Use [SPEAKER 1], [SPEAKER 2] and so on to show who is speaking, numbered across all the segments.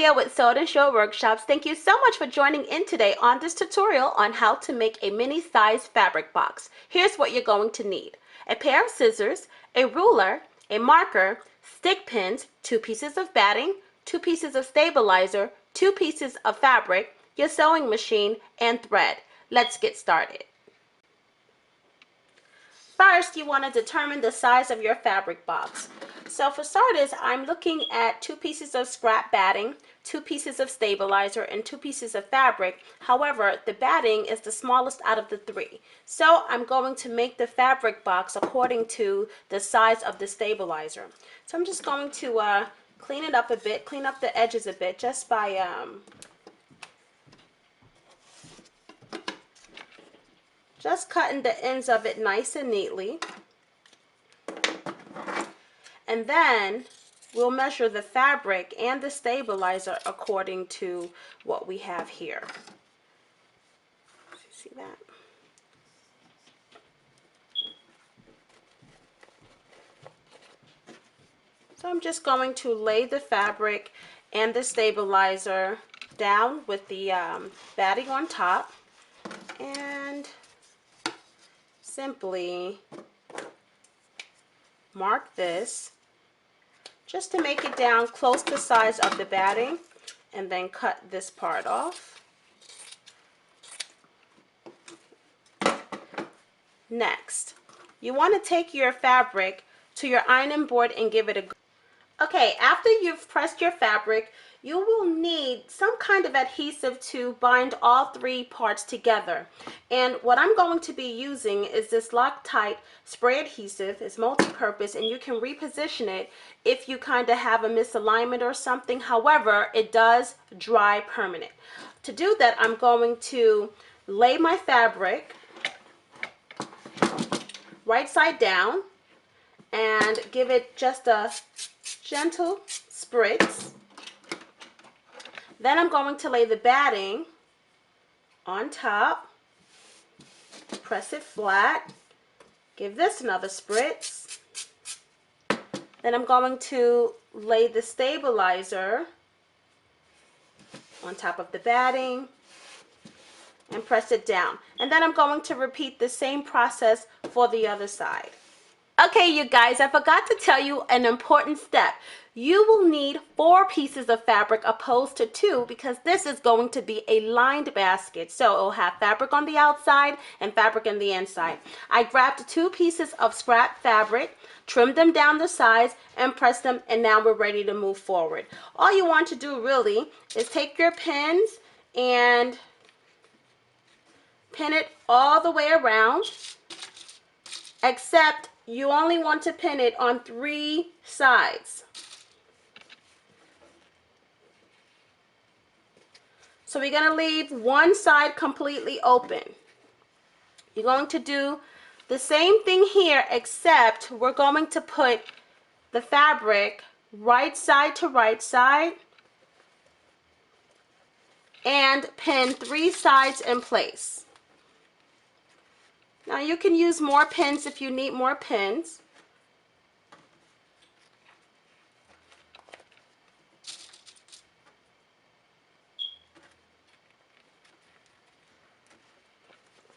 [SPEAKER 1] here with Sew and Show Workshops. Thank you so much for joining in today on this tutorial on how to make a mini size fabric box. Here's what you're going to need: a pair of scissors, a ruler, a marker, stick pins, 2 pieces of batting, 2 pieces of stabilizer, 2 pieces of fabric, your sewing machine, and thread. Let's get started. First, you want to determine the size of your fabric box. So for starters, I'm looking at 2 pieces of scrap batting, 2 pieces of stabilizer, and 2 pieces of fabric. However, the batting is the smallest out of the 3. So I'm going to make the fabric box according to the size of the stabilizer. So I'm just going to clean it up a bit, clean up the edges a bit, just by just cutting the ends of it nice and neatly. And then we'll measure the fabric and the stabilizer according to what we have here. See that? So I'm just going to lay the fabric and the stabilizer down with the batting on top, and simply mark this just to make it down close to the size of the batting, and then cut this part off. Next, you want to take your fabric to your ironing board and give it a Okay, after you've pressed your fabric, you will need some kind of adhesive to bind all 3 parts together. And what I'm going to be using is this Loctite spray adhesive. It's multi-purpose, and you can reposition it if you kind of have a misalignment or something. However, it does dry permanent. To do that, I'm going to lay my fabric right side down and give it just a gentle spritz. Then I'm going to lay the batting on top, press it flat, give this another spritz. Then I'm going to lay the stabilizer on top of the batting and press it down. And then I'm going to repeat the same process for the other side. Okay, you guys, I forgot to tell you an important step. You will need 4 pieces of fabric opposed to 2, because this is going to be a lined basket. So it'll have fabric on the outside and fabric on the inside. I grabbed 2 pieces of scrap fabric, trimmed them down the sides, and pressed them, and now we're ready to move forward. All you want to do really is take your pins and pin it all the way around, except you only want to pin it on 3 sides. So we're going to leave one side completely open. You're going to do the same thing here, except we're going to put the fabric right side to right side and pin 3 sides in place. Now you can use more pins if you need more pins.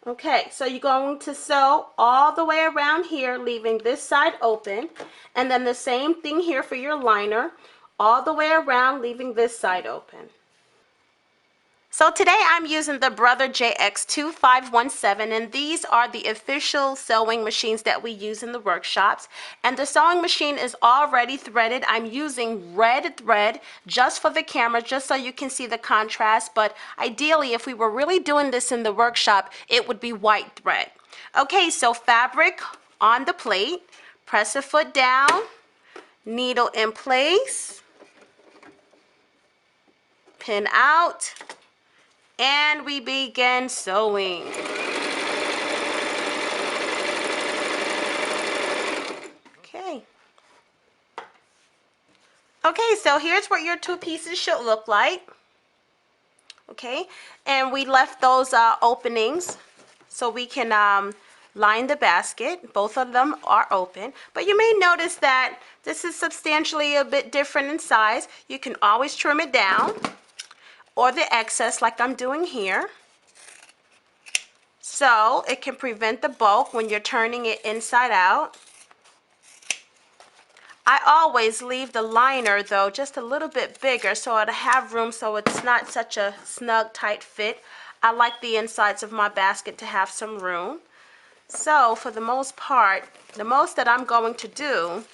[SPEAKER 1] Okay, so you're going to sew all the way around here, leaving this side open, and then the same thing here for your liner, all the way around, leaving this side open. So today I'm using the Brother JX2517, and these are the official sewing machines that we use in the workshops. And the sewing machine is already threaded. I'm using red thread just for the camera, just so you can see the contrast. But ideally, if we were really doing this in the workshop, it would be white thread. Okay, so fabric on the plate, press a foot down, needle in place, pin out, and we begin sewing. Okay. Okay, so here's what your 2 pieces should look like. Okay, and we left those openings so we can line the basket. Both of them are open, but you may notice that this is substantially a bit different in size. You can always trim it down or the excess like I'm doing here, so it can prevent the bulk when you're turning it inside out. I always leave the liner though just a little bit bigger so it'll have room, so it's not such a snug tight fit. I like the insides of my basket to have some room. So for the most part, the most that I'm going to do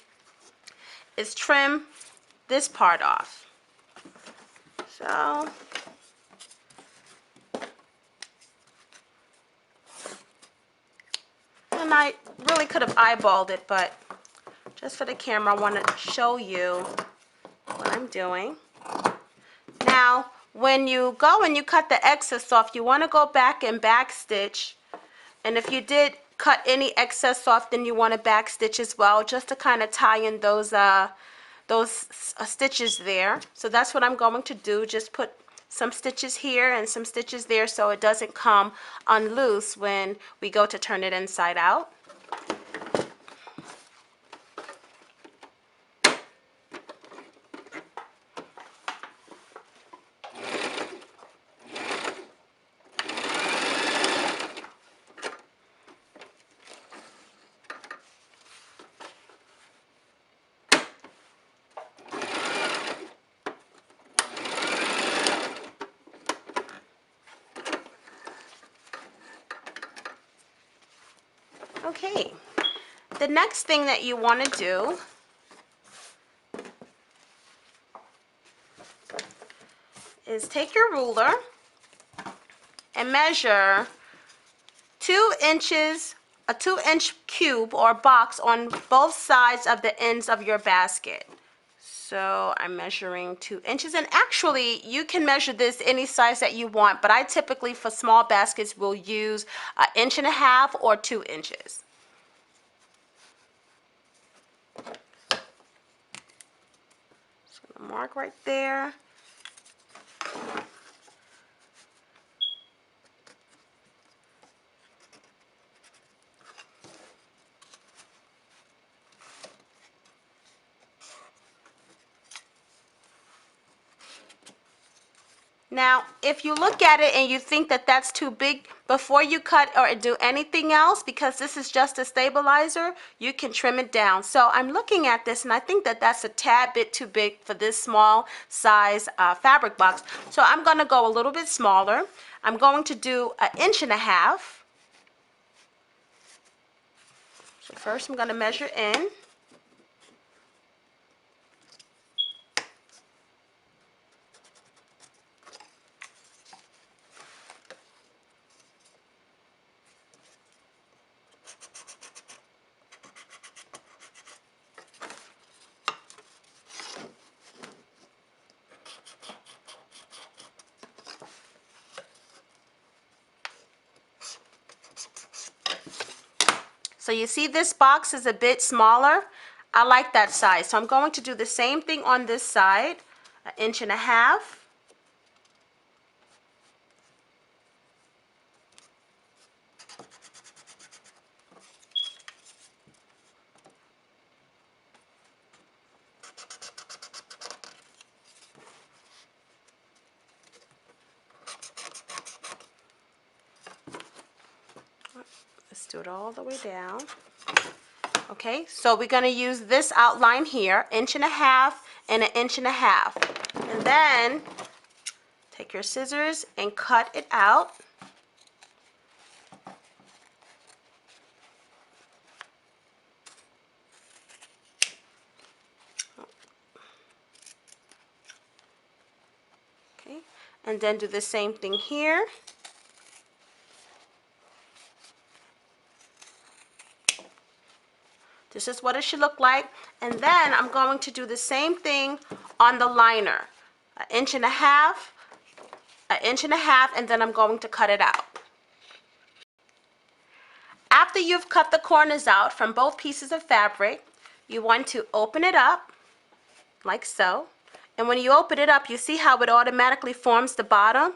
[SPEAKER 1] is trim this part off. So and I really could have eyeballed it, but just for the camera I want to show you what I'm doing. Now when you go and you cut the excess off, you want to go back and back stitch, and if you did cut any excess off, then you want to back stitch as well, just to kind of tie in those stitches there. So that's what I'm going to do, just put some stitches here and some stitches there so it doesn't come unloose when we go to turn it inside out. Okay, the next thing that you want to do is take your ruler and measure 2 inches, a 2-inch cube or box on both sides of the ends of your basket. So I'm measuring 2 inches, and actually you can measure this any size that you want, but I typically for small baskets will use 1.5 inches or 2 inches. So I'm gonna mark right there. Now, if you look at it and you think that that's too big, before you cut or do anything else, because this is just a stabilizer, you can trim it down. So I'm looking at this and I think that that's a tad bit too big for this small size fabric box. So I'm going to go a little bit smaller. I'm going to do 1.5 inches. So first I'm going to measure in. So you see this box is a bit smaller. I like that size. So I'm going to do the same thing on this side, 1.5 inches. Let's do it all the way down. Okay, so we're going to use this outline here, 1.5 inches and 1.5 inches. And then take your scissors and cut it out. Okay, and then do the same thing here. This is what it should look like. And then I'm going to do the same thing on the liner. 1.5 inches, 1.5 inches, and then I'm going to cut it out. After you've cut the corners out from both pieces of fabric, you want to open it up like so. And when you open it up, you see how it automatically forms the bottom?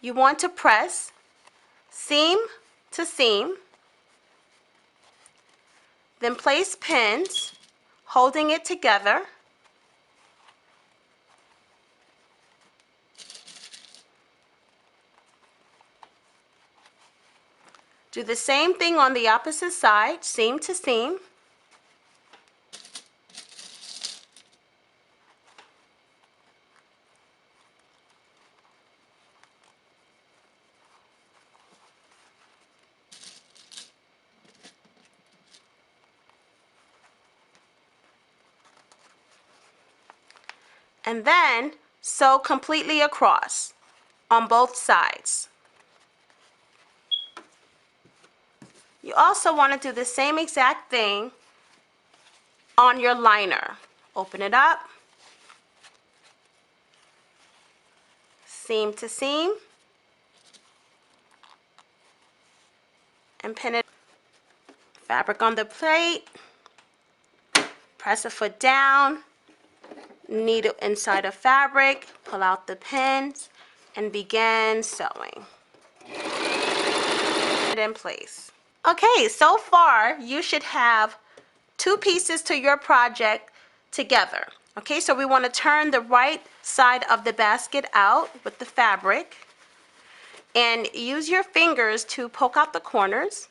[SPEAKER 1] You want to press seam to seam, then place pins holding it together. Do the same thing on the opposite side, seam to seam. And then sew completely across on both sides. You also want to do the same exact thing on your liner. Open it up, seam to seam, and pin it. Fabric on the plate, press a foot down, needle inside of fabric, pull out the pins, and begin sewing it in place. Okay, so far you should have two pieces to your project together. Okay, so we want to turn the right side of the basket out with the fabric and use your fingers to poke out the corners.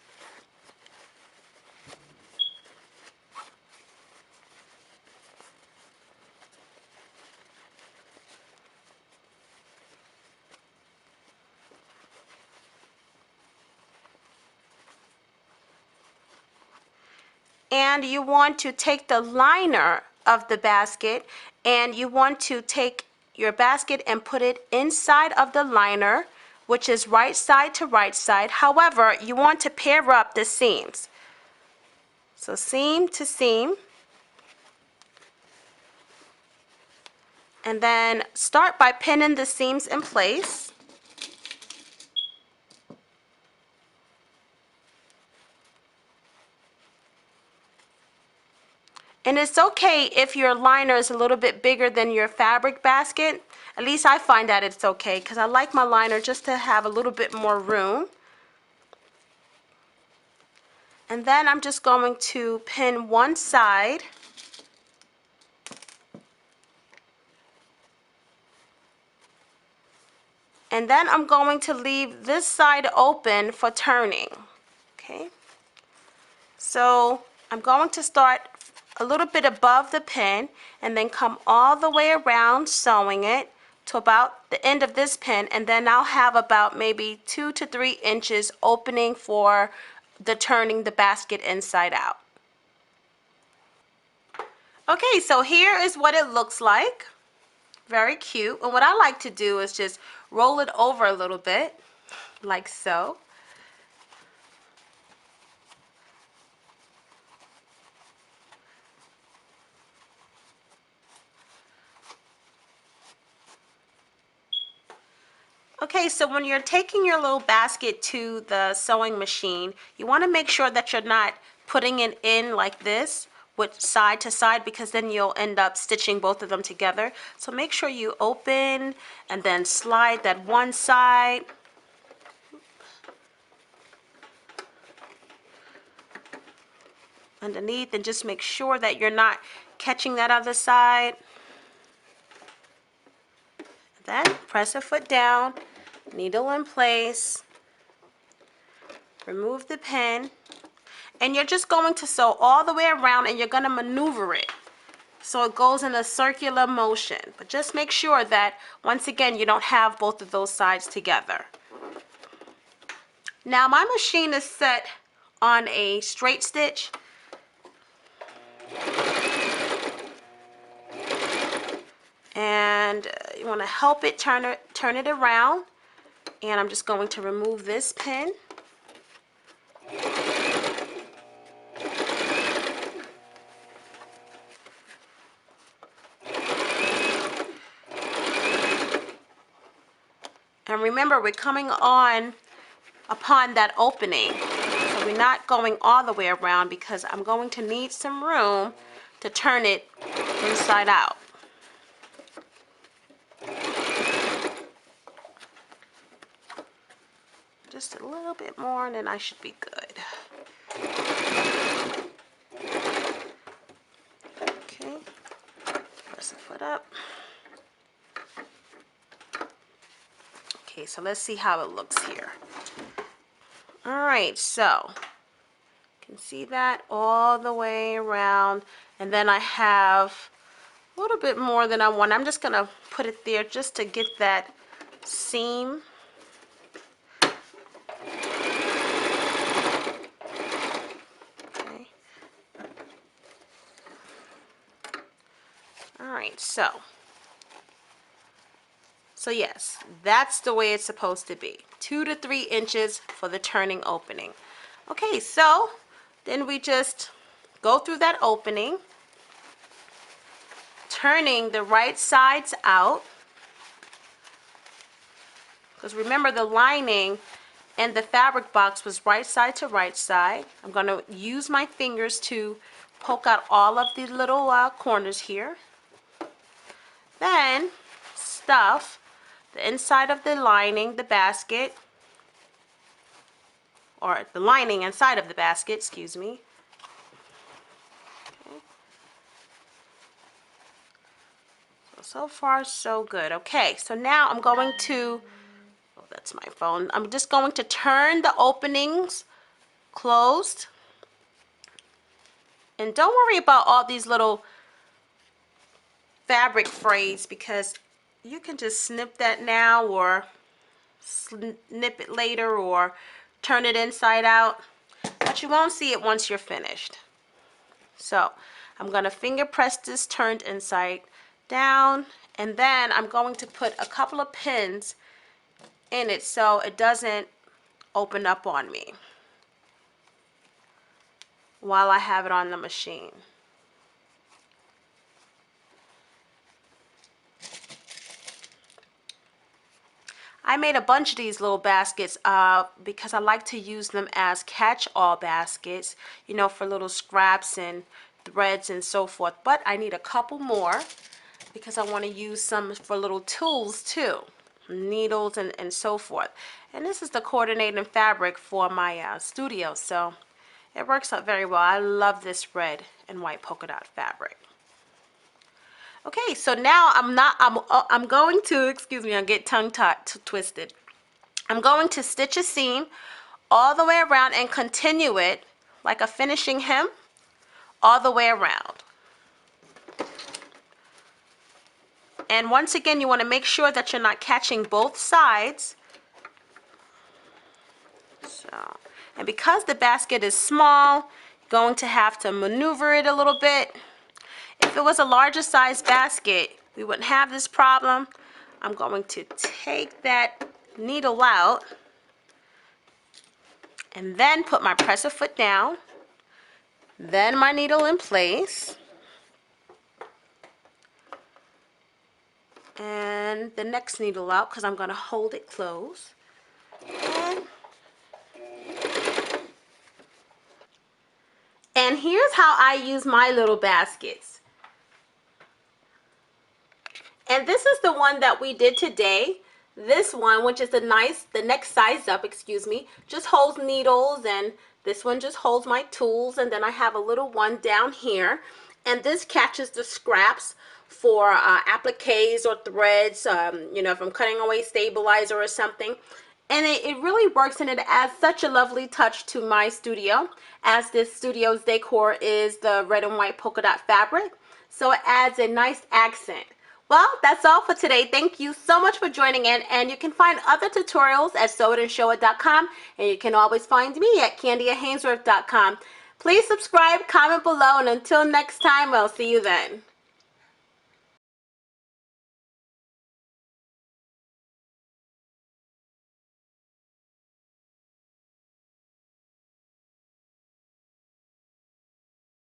[SPEAKER 1] And you want to take the liner of the basket and you want to take your basket and put it inside of the liner, which is right side to right side. However, you want to pair up the seams. So seam to seam. And then start by pinning the seams in place. And it's okay if your liner is a little bit bigger than your fabric basket. At least I find that it's okay because I like my liner just to have a little bit more room. And then I'm just going to pin one side. And then I'm going to leave this side open for turning. Okay. So I'm going to start a little bit above the pin and then come all the way around sewing it to about the end of this pin, and then I'll have about maybe 2 to 3 inches opening for the turning the basket inside out. Okay, so here is what it looks like. Very cute. And what I like to do is just roll it over a little bit like so. Okay, so when you're taking your little basket to the sewing machine, you want to make sure that you're not putting it in like this with side to side, because then you'll end up stitching both of them together. So make sure you open and then slide that one side. Underneath, and just make sure that you're not catching that other side. Then press a foot down, needle in place, remove the pin, and you're just going to sew all the way around and you're going to maneuver it so it goes in a circular motion. But just make sure that, once again, you don't have both of those sides together. Now my machine is set on a straight stitch. And you want to help it turn it around, and I'm just going to remove this pin. And remember, we're coming on upon that opening, so we're not going all the way around because I'm going to need some room to turn it inside out. just a little bit more and then I should be good. Okay, press the foot up. Okay, so let's see how it looks here. All right, so you can see that all the way around, and then I have a little bit more than I want. I'm just gonna put it there just to get that seam. Okay. All right, so yes, that's the way it's supposed to be. 2 to 3 inches for the turning opening. Okay, so then we just go through that opening, turning the right sides out. Because remember, the lining and the fabric box was right side to right side. I'm going to use my fingers to poke out all of the little corners here. Then stuff the inside of the lining, the basket, or the lining inside of the basket, excuse me. Okay. So far so good. Okay, so now I'm going to, oh, that's my phone. I'm just going to turn the openings closed. And don't worry about all these little fabric frays, because you can just snip that now or snip it later or turn it inside out, but you won't see it once you're finished. So I'm going to finger press this turned inside down, and then I'm going to put a couple of pins in it so it doesn't open up on me while I have it on the machine. I made a bunch of these little baskets because I like to use them as catch-all baskets, you know, for little scraps and threads and so forth. But I need a couple more because I want to use some for little tools too, needles and so forth. And this is the coordinating fabric for my studio, so it works out very well. I love this red and white polka dot fabric. Okay, so now I'm going to, excuse me, I get tongue twisted. I'm going to stitch a seam all the way around and continue it like a finishing hem all the way around. And once again, you want to make sure that you're not catching both sides. So, and because the basket is small, you're going to have to maneuver it a little bit. If it was a larger size basket, we wouldn't have this problem. I'm going to take that needle out and then put my presser foot down, then my needle in place, and the next needle out because I'm going to hold it closed. And here's how I use my little baskets. And this is the one that we did today. This one, which is the next size up, excuse me, just holds needles, and this one just holds my tools, and then I have a little one down here, and this catches the scraps for appliques or threads, you know, if I'm cutting away stabilizer or something. And it really works, and it adds such a lovely touch to my studio, as this studio's decor is the red and white polka dot fabric, so it adds a nice accent. Well, that's all for today. Thank you so much for joining in, and you can find other tutorials at sewitandshow.com, and you can always find me at candyahainsworth.com. Please subscribe, comment below, and until next time, I'll see you then.